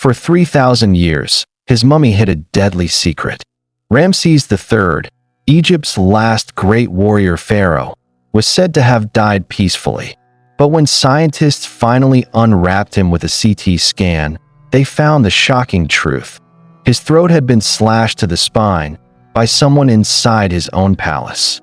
For 3,000 years, his mummy hid a deadly secret. Ramses III, Egypt's last great warrior pharaoh, was said to have died peacefully. But when scientists finally unwrapped him with a CT scan, they found the shocking truth. His throat had been slashed to the spine by someone inside his own palace.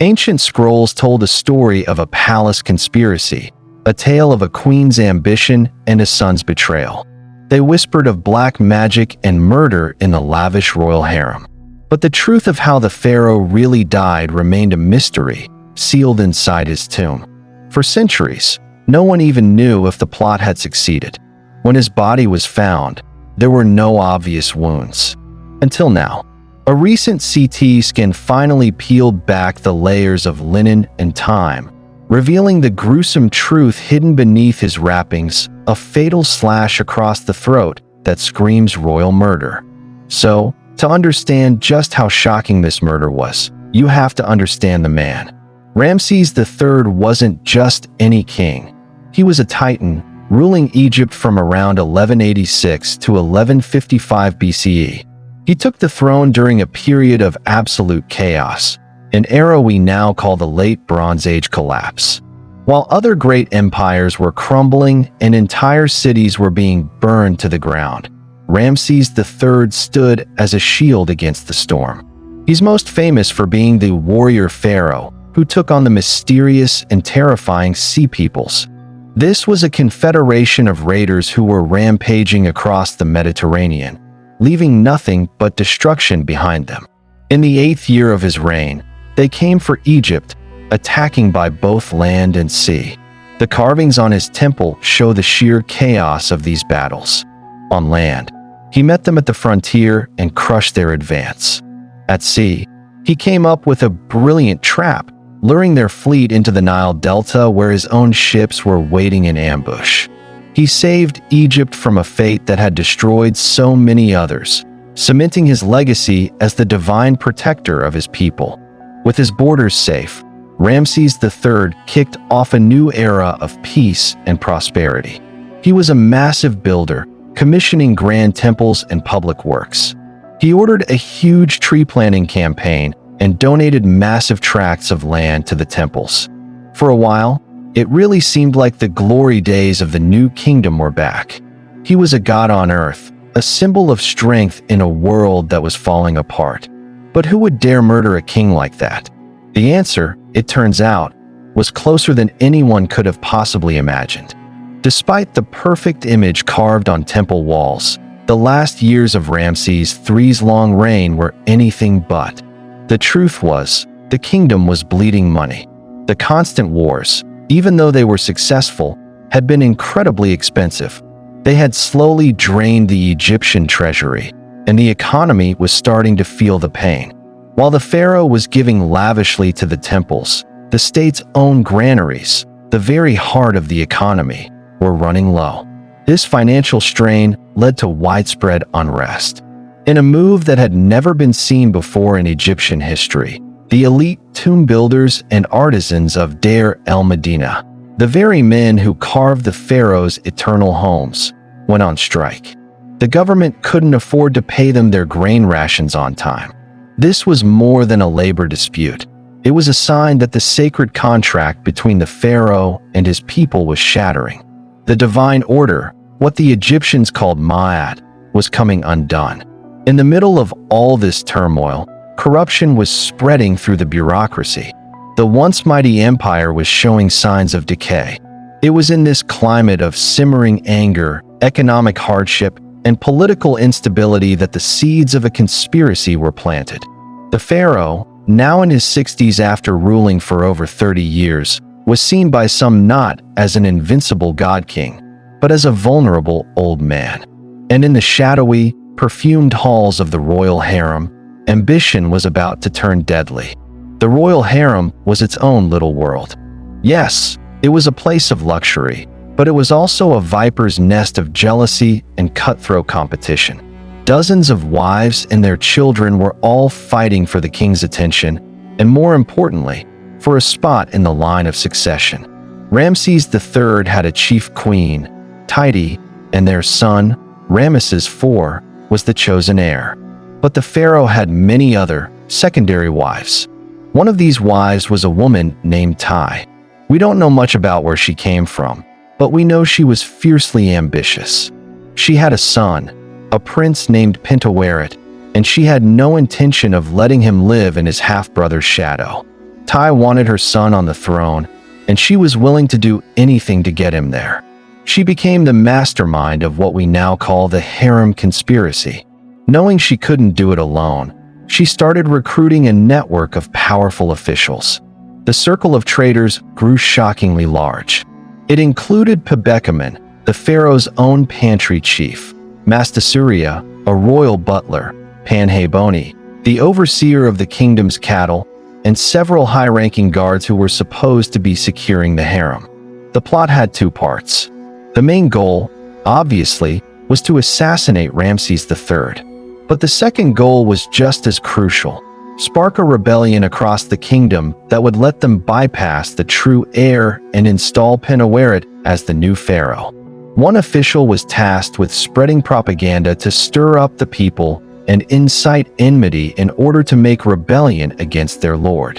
Ancient scrolls told a story of a palace conspiracy, a tale of a queen's ambition and a son's betrayal. They whispered of black magic and murder in the lavish royal harem. But the truth of how the pharaoh really died remained a mystery, sealed inside his tomb. For centuries, no one even knew if the plot had succeeded. When his body was found, there were no obvious wounds. Until now, a recent CT scan finally peeled back the layers of linen and time, revealing the gruesome truth hidden beneath his wrappings, a fatal slash across the throat that screams royal murder. So, to understand just how shocking this murder was, you have to understand the man. Ramses III wasn't just any king. He was a titan, ruling Egypt from around 1186 to 1155 BCE. He took the throne during a period of absolute chaos, an era we now call the Late Bronze Age collapse. While other great empires were crumbling and entire cities were being burned to the ground, Ramses III stood as a shield against the storm. He's most famous for being the warrior pharaoh who took on the mysterious and terrifying Sea Peoples. This was a confederation of raiders who were rampaging across the Mediterranean, leaving nothing but destruction behind them. In the 8th year of his reign, they came for Egypt, attacking by both land and sea. The carvings on his temple show the sheer chaos of these battles. On land, he met them at the frontier and crushed their advance. At sea, he came up with a brilliant trap, luring their fleet into the Nile Delta where his own ships were waiting in ambush. He saved Egypt from a fate that had destroyed so many others, cementing his legacy as the divine protector of his people. With his borders safe, Ramses III kicked off a new era of peace and prosperity. He was a massive builder, commissioning grand temples and public works. He ordered a huge tree planting campaign and donated massive tracts of land to the temples. For a while, it really seemed like the glory days of the new kingdom were back. He was a god on earth, a symbol of strength in a world that was falling apart. But who would dare murder a king like that? The answer, it turns out, was closer than anyone could have possibly imagined. Despite the perfect image carved on temple walls, the last years of Ramses III's long reign were anything but. The truth was, the kingdom was bleeding money. The constant wars, even though they were successful, had been incredibly expensive. They had slowly drained the Egyptian treasury, and the economy was starting to feel the pain. While the pharaoh was giving lavishly to the temples, the state's own granaries, the very heart of the economy, were running low. This financial strain led to widespread unrest. In a move that had never been seen before in Egyptian history, the elite tomb builders and artisans of Deir el-Medina, the very men who carved the pharaoh's eternal homes, went on strike. The government couldn't afford to pay them their grain rations on time. This was more than a labor dispute. It was a sign that the sacred contract between the pharaoh and his people was shattering. The divine order, what the Egyptians called Ma'at, was coming undone. In the middle of all this turmoil, corruption was spreading through the bureaucracy. The once mighty empire was showing signs of decay. It was in this climate of simmering anger, economic hardship, and political instability that the seeds of a conspiracy were planted. The pharaoh, now in his 60s after ruling for over 30 years, was seen by some not as an invincible god-king, but as a vulnerable old man. And in the shadowy, perfumed halls of the royal harem, ambition was about to turn deadly. The royal harem was its own little world. Yes, it was a place of luxury, but it was also a viper's nest of jealousy and cutthroat competition. Dozens of wives and their children were all fighting for the king's attention, and more importantly, for a spot in the line of succession. Ramses III had a chief queen, Tiye, and their son, Ramses IV, was the chosen heir. But the pharaoh had many other, secondary wives. One of these wives was a woman named Tiye. We don't know much about where she came from, but we know she was fiercely ambitious. She had a son, a prince named Pentaweret, and she had no intention of letting him live in his half-brother's shadow. Tiye wanted her son on the throne, and she was willing to do anything to get him there. She became the mastermind of what we now call the Harem conspiracy. Knowing she couldn't do it alone, she started recruiting a network of powerful officials. The circle of traitors grew shockingly large. It included Pebekamen, the pharaoh's own pantry chief, Mastasuria, a royal butler, Panhaboni, the overseer of the kingdom's cattle, and several high-ranking guards who were supposed to be securing the harem. The plot had two parts. The main goal, obviously, was to assassinate Ramses III. But the second goal was just as crucial: spark a rebellion across the kingdom that would let them bypass the true heir and install Pentaweret as the new pharaoh. One official was tasked with spreading propaganda to stir up the people and incite enmity in order to make rebellion against their lord.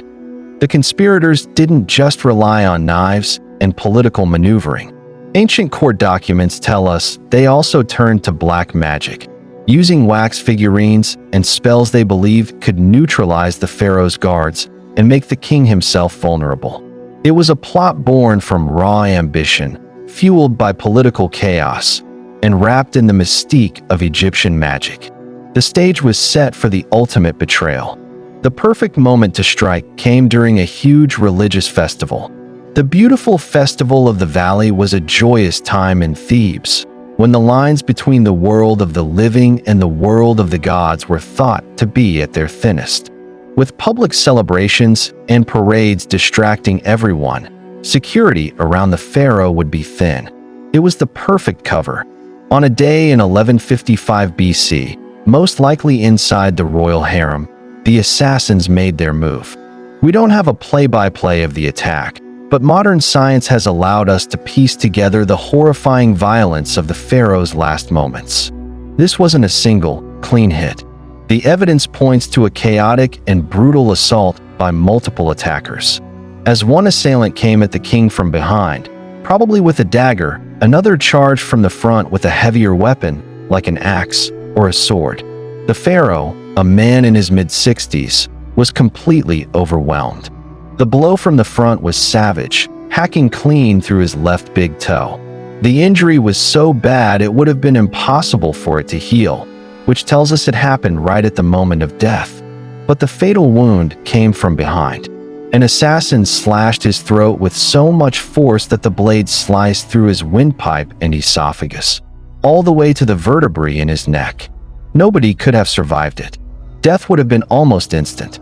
The conspirators didn't just rely on knives and political maneuvering. Ancient court documents tell us they also turned to black magic, using wax figurines and spells they believe could neutralize the pharaoh's guards and make the king himself vulnerable. It was a plot born from raw ambition, fueled by political chaos, and wrapped in the mystique of Egyptian magic. The stage was set for the ultimate betrayal. The perfect moment to strike came during a huge religious festival. The beautiful Festival of the Valley was a joyous time in Thebes, when the lines between the world of the living and the world of the gods were thought to be at their thinnest. With public celebrations and parades distracting everyone, security around the pharaoh would be thin. It was the perfect cover. On a day in 1155 BC, most likely inside the royal harem, the assassins made their move. We don't have a play-by-play of the attack, but modern science has allowed us to piece together the horrifying violence of the pharaoh's last moments. This wasn't a single, clean hit. The evidence points to a chaotic and brutal assault by multiple attackers. As one assailant came at the king from behind, probably with a dagger, another charged from the front with a heavier weapon, like an axe or a sword. The pharaoh, a man in his mid-60s, was completely overwhelmed. The blow from the front was savage, hacking clean through his left big toe. The injury was so bad it would have been impossible for it to heal, which tells us it happened right at the moment of death. But the fatal wound came from behind. An assassin slashed his throat with so much force that the blade sliced through his windpipe and esophagus, all the way to the vertebrae in his neck. Nobody could have survived it. Death would have been almost instant.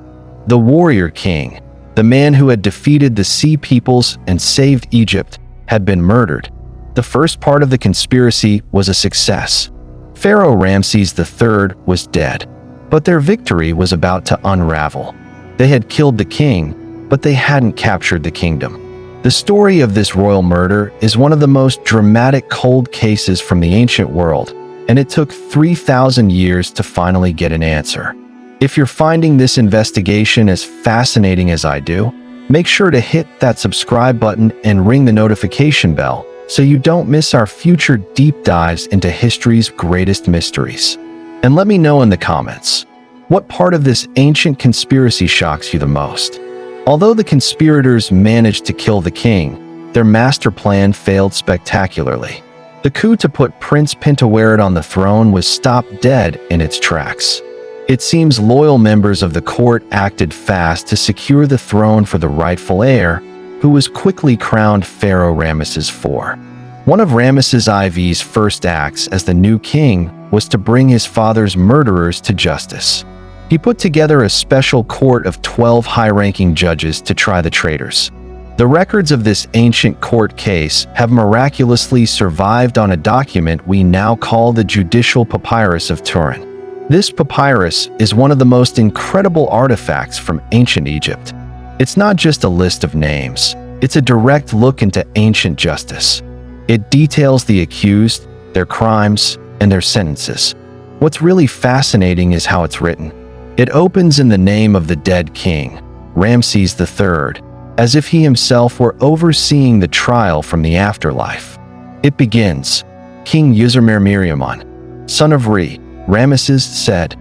The warrior king, the man who had defeated the sea peoples and saved Egypt, had been murdered. The first part of the conspiracy was a success. Pharaoh Ramses III was dead, but their victory was about to unravel. They had killed the king, but they hadn't captured the kingdom. The story of this royal murder is one of the most dramatic cold cases from the ancient world, and it took 3,000 years to finally get an answer. If you're finding this investigation as fascinating as I do, make sure to hit that subscribe button and ring the notification bell so you don't miss our future deep dives into history's greatest mysteries. And let me know in the comments, what part of this ancient conspiracy shocks you the most? Although the conspirators managed to kill the king, their master plan failed spectacularly. The coup to put Prince Pentaweret on the throne was stopped dead in its tracks. It seems loyal members of the court acted fast to secure the throne for the rightful heir, who was quickly crowned Pharaoh Ramses IV. One of Ramses IV's first acts as the new king was to bring his father's murderers to justice. He put together a special court of 12 high-ranking judges to try the traitors. The records of this ancient court case have miraculously survived on a document we now call the Judicial Papyrus of Turin. This papyrus is one of the most incredible artifacts from ancient Egypt. It's not just a list of names, it's a direct look into ancient justice. It details the accused, their crimes, and their sentences. What's really fascinating is how it's written. It opens in the name of the dead king, Ramses III, as if he himself were overseeing the trial from the afterlife. It begins, King Miriamon, son of Ramesses said.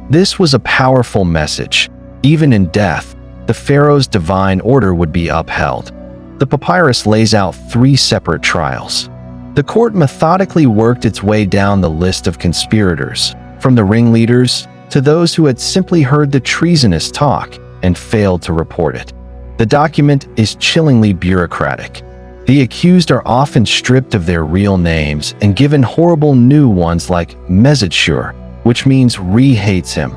This was a powerful message. Even in death, the pharaoh's divine order would be upheld. The papyrus lays out 3 separate trials. The court methodically worked its way down the list of conspirators, from the ringleaders to those who had simply heard the treasonous talk and failed to report it. The document is chillingly bureaucratic. The accused are often stripped of their real names and given horrible new ones like Mesetsure, which means hates him,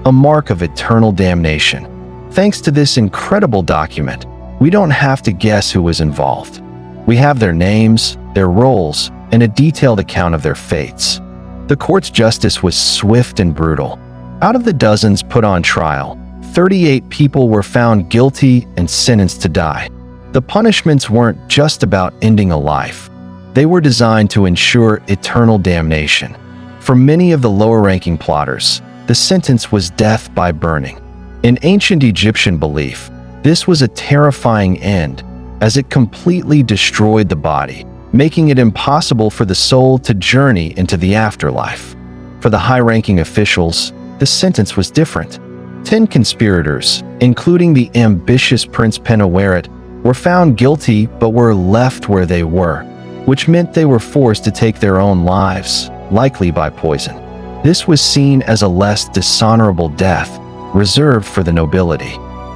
a mark of eternal damnation. Thanks to this incredible document, we don't have to guess who was involved. We have their names, their roles, and a detailed account of their fates. The court's justice was swift and brutal. Out of the dozens put on trial, 38 people were found guilty and sentenced to die. The punishments weren't just about ending a life. They were designed to ensure eternal damnation. For many of the lower-ranking plotters, the sentence was death by burning. In ancient Egyptian belief, this was a terrifying end, as it completely destroyed the body, making it impossible for the soul to journey into the afterlife. For the high-ranking officials, the sentence was different. 10 conspirators, including the ambitious Prince Pentaweret, were found guilty but were left where they were, which meant they were forced to take their own lives, likely by poison. This was seen as a less dishonorable death, reserved for the nobility.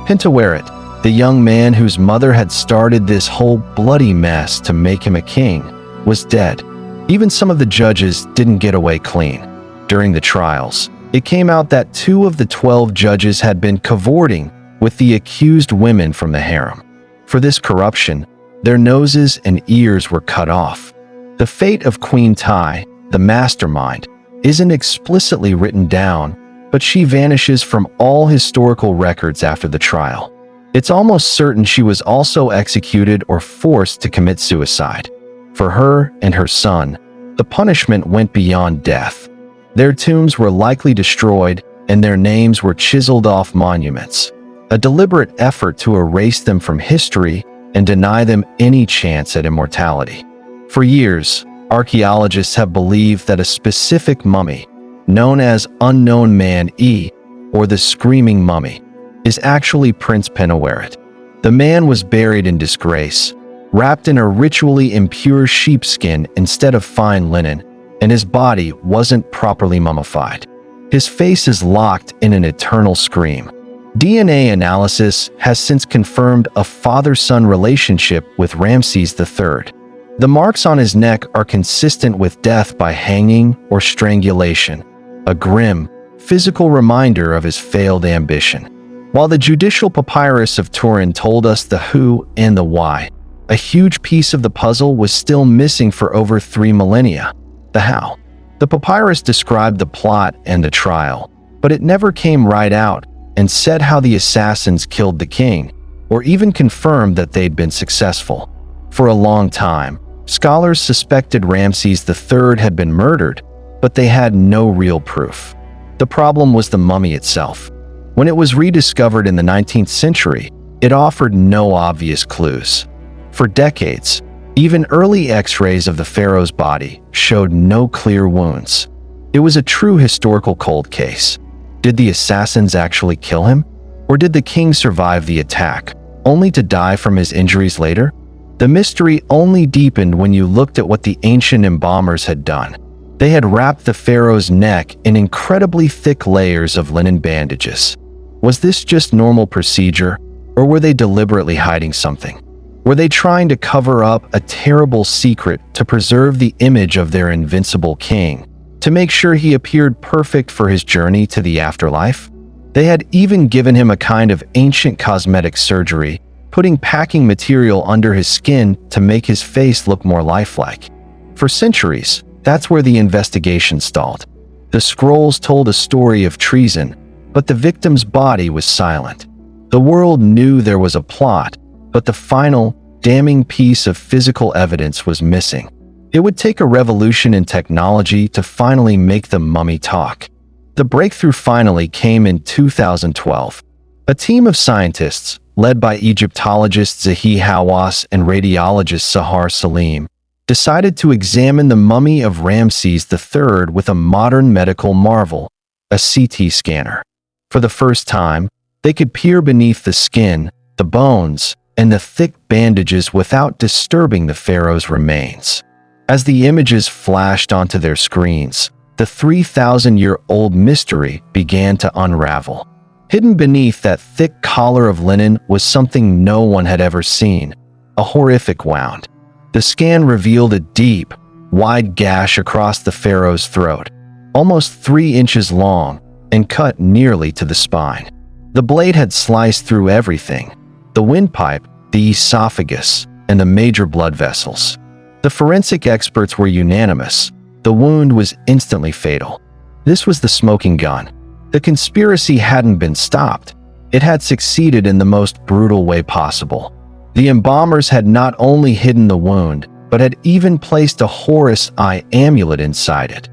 Pentaweret, the young man whose mother had started this whole bloody mess to make him a king, was dead. Even some of the judges didn't get away clean. During the trials, it came out that 2 of the 12 judges had been cavorting with the accused women from the harem. For this corruption, their noses and ears were cut off. The fate of Queen Tiye, the mastermind, isn't explicitly written down, but she vanishes from all historical records after the trial. It's almost certain she was also executed or forced to commit suicide. For her and her son, the punishment went beyond death. Their tombs were likely destroyed and their names were chiseled off monuments, a deliberate effort to erase them from history and deny them any chance at immortality. For years, archaeologists have believed that a specific mummy, known as Unknown Man E, or the Screaming Mummy, is actually Prince Pentaweret. The man was buried in disgrace, wrapped in a ritually impure sheepskin instead of fine linen, and his body wasn't properly mummified. His face is locked in an eternal scream. DNA analysis has since confirmed a father-son relationship with Ramses III. The marks on his neck are consistent with death by hanging or strangulation, a grim, physical reminder of his failed ambition. While the judicial papyrus of Turin told us the who and the why, a huge piece of the puzzle was still missing for over 3 millennia: the how. The papyrus described the plot and the trial, but it never came right out and said how the assassins killed the king, or even confirmed that they'd been successful. For a long time, scholars suspected Ramses III had been murdered, but they had no real proof. The problem was the mummy itself. When it was rediscovered in the 19th century, it offered no obvious clues. For decades, even early X-rays of the pharaoh's body showed no clear wounds. It was a true historical cold case. Did the assassins actually kill him? Or did the king survive the attack, only to die from his injuries later? The mystery only deepened when you looked at what the ancient embalmers had done. They had wrapped the pharaoh's neck in incredibly thick layers of linen bandages. Was this just normal procedure, or were they deliberately hiding something? Were they trying to cover up a terrible secret to preserve the image of their invincible king, to make sure he appeared perfect for his journey to the afterlife? They had even given him a kind of ancient cosmetic surgery, putting packing material under his skin to make his face look more lifelike. For centuries, that's where the investigation stalled. The scrolls told a story of treason, but the victim's body was silent. The world knew there was a plot, but the final, damning piece of physical evidence was missing. It would take a revolution in technology to finally make the mummy talk. The breakthrough finally came in 2012. A team of scientists, led by Egyptologist Zahi Hawass and radiologist Sahar Salim, decided to examine the mummy of Ramses III with a modern medical marvel, a CT scanner. For the first time, they could peer beneath the skin, the bones, and the thick bandages without disturbing the pharaoh's remains. As the images flashed onto their screens, the 3,000-year-old mystery began to unravel. Hidden beneath that thick collar of linen was something no one had ever seen, a horrific wound. The scan revealed a deep, wide gash across the pharaoh's throat, almost 3 inches long, and cut nearly to the spine. The blade had sliced through everything: the windpipe, the esophagus, and the major blood vessels. The forensic experts were unanimous. The wound was instantly fatal. This was the smoking gun. The conspiracy hadn't been stopped. It had succeeded in the most brutal way possible. The embalmers had not only hidden the wound, but had even placed a Horus Eye amulet inside it,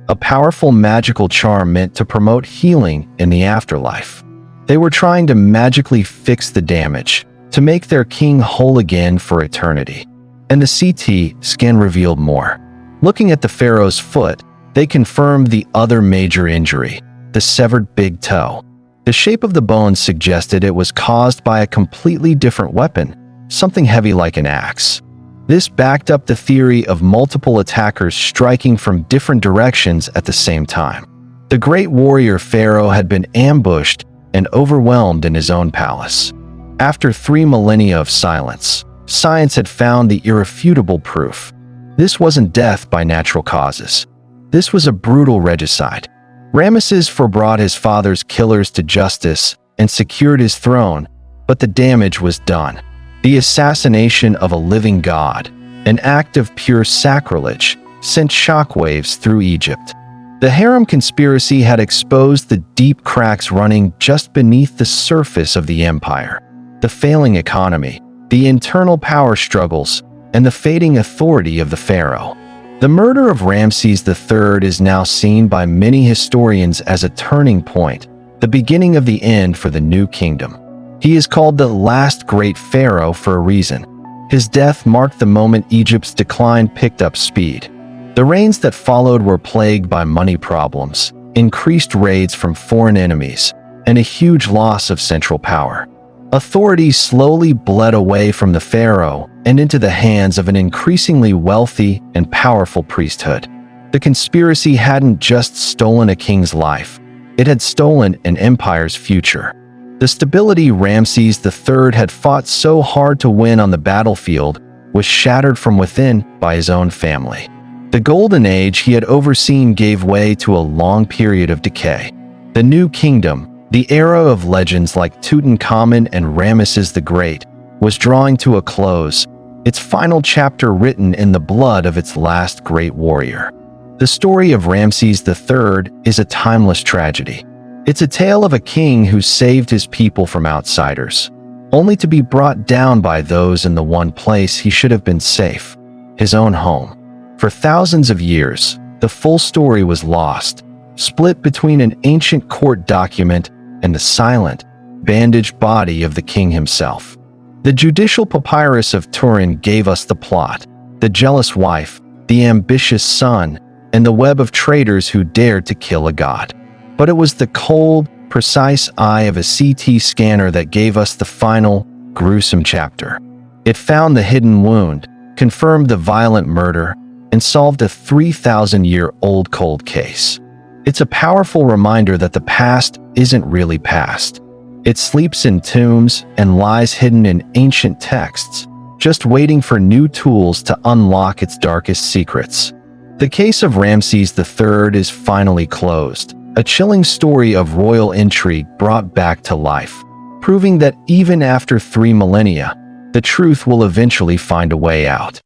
a powerful magical charm meant to promote healing in the afterlife. They were trying to magically fix the damage, to make their king whole again for eternity. And the CT scan revealed more. Looking at the pharaoh's foot, they confirmed the other major injury, the severed big toe. The shape of the bones suggested it was caused by a completely different weapon, something heavy like an axe. This backed up the theory of multiple attackers striking from different directions at the same time. The great warrior pharaoh had been ambushed and overwhelmed in his own palace. After 3 millennia of silence, science had found the irrefutable proof. This wasn't death by natural causes. This was a brutal regicide. Ramesses brought his father's killers to justice and secured his throne, but the damage was done. The assassination of a living god, an act of pure sacrilege, sent shockwaves through Egypt. The Harem conspiracy had exposed the deep cracks running just beneath the surface of the empire. The failing economy, the internal power struggles, and the fading authority of the pharaoh. The murder of Ramses III is now seen by many historians as a turning point, the beginning of the end for the new kingdom. He is called the last great pharaoh for a reason. His death marked the moment Egypt's decline picked up speed. The reigns that followed were plagued by money problems, increased raids from foreign enemies, and a huge loss of central power. Authority slowly bled away from the pharaoh and into the hands of an increasingly wealthy and powerful priesthood. The conspiracy hadn't just stolen a king's life, it had stolen an empire's future. The stability Ramses III had fought so hard to win on the battlefield was shattered from within by his own family. The golden age he had overseen gave way to a long period of decay. The new kingdom, the era of legends like Tutankhamun and Ramesses the Great, was drawing to a close, its final chapter written in the blood of its last great warrior. The story of Ramses III is a timeless tragedy. It's a tale of a king who saved his people from outsiders, only to be brought down by those in the one place he should have been safe, his own home. For thousands of years, the full story was lost, split between an ancient court document and the silent, bandaged body of the king himself. The judicial papyrus of Turin gave us the plot, the jealous wife, the ambitious son, and the web of traitors who dared to kill a god. But it was the cold, precise eye of a CT scanner that gave us the final, gruesome chapter. It found the hidden wound, confirmed the violent murder, and solved a 3,000-year-old cold case. It's a powerful reminder that the past isn't really past. It sleeps in tombs and lies hidden in ancient texts, just waiting for new tools to unlock its darkest secrets. The case of Ramses III is finally closed, a chilling story of royal intrigue brought back to life, proving that even after 3 millennia, the truth will eventually find a way out.